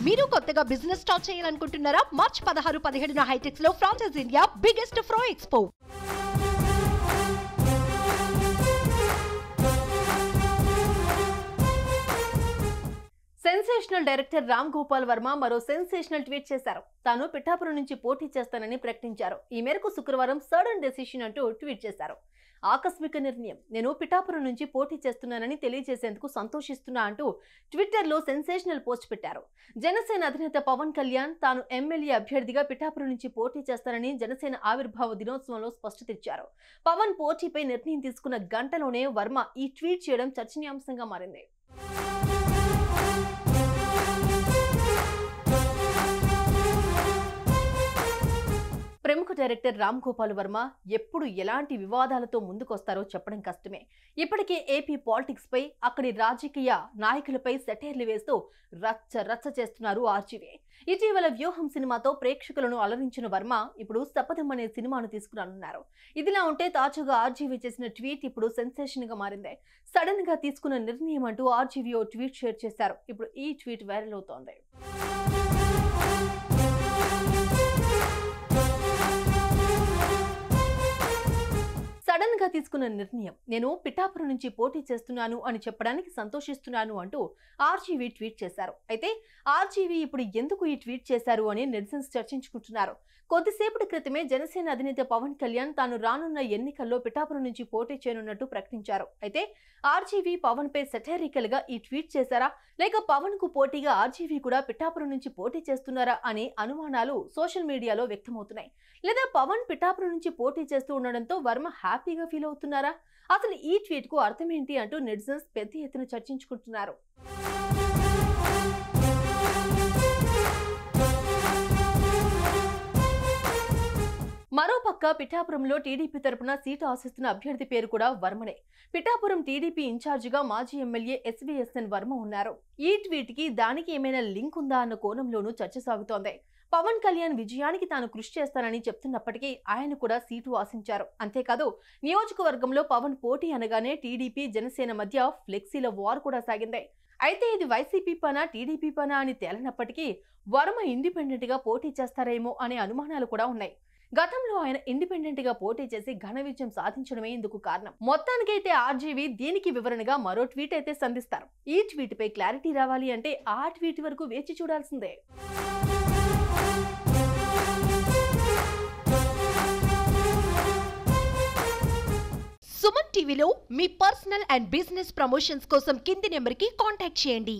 మీరు కొత్తగా business start చేయాలనుకుంటున్నారా? మార్చ్ 16-17 హైటెక్స్ లో ఫ్రాన్సెస్ ఇండియా బిగ్గెస్ట్ ఫ్రో expo. Sensational director Ram Gopal Varma మరో సెన్సేషనల్ ట్వీట్ చేశారు. తాను పిఠాపురం నుంచి పోటీ చేస్తానని ప్రకటించారు. ఈ మేరకు శుక్రవారం సడన్ డెసిషన్ అంటూ ట్వీట్ చేశారు. ఆకస్మిక నిర్ణయం, నేను పిఠాపురం నుంచి పోటీ చేస్తున్నానని తెలియజేసేందుకు సంతోషిస్తున్నా అంటూ ట్విట్టర్లో సెన్సేషనల్ పోస్ట్ పెట్టారు. జనసేన అధినేత పవన్ కళ్యాణ్ తాను ఎమ్మెల్యే అభ్యర్థిగా పిఠాపురం నుంచి పోటీ చేస్తానని జనసేన ఆవిర్భావ దినోత్సవంలో స్పష్టత ఇచ్చారు. పవన్ పోటీపై నిర్ణయం తీసుకున్న గంటలోనే వర్మ ఈ ట్వీట్ చేయడం చర్చనీయాంశంగా మారింది. ప్రముఖ డైరెక్టర్ రామ్ గోపాల్ వర్మ ఎప్పుడు ఎలాంటి వివాదాలతో ముందుకొస్తారో చెప్పడం కష్టమే. ఇప్పటికే ఏపీ పాలిటిక్స్ పై, అక్కడి రాజకీయ నాయకులపై సెటైర్లు వేస్తూ రచ్చ చేస్తున్నారు ఆర్జీవీ. ఇటీవల వ్యూహం సినిమాతో ప్రేక్షకులను అలరించిన వర్మ ఇప్పుడు శపథం అనే సినిమాను తీసుకురానున్నారు. ఇదిలా ఉంటే తాజాగా ఆర్జీవీ చేసిన ట్వీట్ ఇప్పుడు సెన్సేషన్ గా మారింది. సడన్ గా తీసుకున్న నిర్ణయం అంటూ ఆర్జీవీ ఓ ట్వీట్ షేర్ చేశారు. ఇప్పుడు ఈ ట్వీట్ వైరల్ అవుతోంది. సడన్ గా తీసుకున్న నిర్ణయం, నేను పిఠాపురం నుంచి పోటీ చేస్తున్నాను అని చెప్పడానికి సంతోషిస్తున్నాను అంటూ ఆర్జీవీ ట్వీట్ చేశారు. అయితే ఆర్జీవీ ఇప్పుడు ఎందుకు ఈ ట్వీట్ చేశారు అని నెటిజన్స్ చర్చించుకుంటున్నారు. కొద్దిసేపటి క్రితమే జనసేన అధినేత పవన్ కళ్యాణ్ తాను రానున్న ఎన్నికల్లో పిఠాపురం నుంచి పోటీ చేయనున్నట్టు ప్రకటించారు. అయితే ఆర్జీవీ పవన్ పై సెటైరికల్ గా ఈ ట్వీట్ చేశారా, లేక పవన్ కు పోటీగా ఆర్జీవీ కూడా పిఠాపురం నుంచి పోటీ చేస్తున్నారా అనే అనుమానాలు సోషల్ మీడియాలో వ్యక్తమవుతున్నాయి. లేదా పవన్ పిఠాపురం నుంచి పోటీ చేస్తూ ఉండడంతో వర్మ హ్యాపీగా ఫీల్ అవుతున్నారా? అసలు ఈ ట్వీట్ కు అర్థం ఏంటి అంటూ నెటిజన్స్ పెద్ద ఎత్తున చర్చించుకుంటున్నారు. మరోపక్క పిఠాపురంలో టీడీపీ తరపున సీటు ఆశిస్తున్న అభ్యర్థి పేరు కూడా వర్మనే. పిఠాపురం టీడీపీ ఇన్ఛార్జిగా మాజీ ఎమ్మెల్యే ఎస్వీఎస్ఎన్ వర్మ ఉన్నారు. ఈ ట్వీట్ కి దానికి ఏమైనా లింక్ ఉందా అన్న కోణంలోనూ చర్చ సాగుతోంది. పవన్ కళ్యాణ్ విజయానికి తాను కృషి చేస్తానని చెప్తున్నప్పటికీ ఆయన కూడా సీటు ఆశించారు. అంతేకాదు, నియోజకవర్గంలో పవన్ పోటీ అనగానే టీడీపీ జనసేన మధ్య ఫ్లెక్సీల వార్ కూడా సాగింది. అయితే ఇది వైసీపీ పనా టీడీపీ పనా అని తేలనప్పటికీ వర్మ ఇండిపెండెంట్ గా పోటీ చేస్తారేమో అనే అనుమానాలు కూడా ఉన్నాయి. గతంలో ఆయన ఇండిపెండెంట్ గా పోటీ చేసి ఘన విజయం సాధించడమే ఇందుకు కారణం. మొత్తానికైతే ఆర్జీవీ దీనికి వివరణగా మరో ట్వీట్ అయితే సంధిస్తారు. ఈ ట్వీట్ పై క్లారిటీ రావాలి అంటే ఆ ట్వీట్ వరకు వేచి చూడాల్సిందే. సుమన్ టీవీలో మీ పర్సనల్ అండ్ బిజినెస్ ప్రమోషన్స్ కోసం కింది నెంబర్కి కాంటాక్ట్ చేయండి.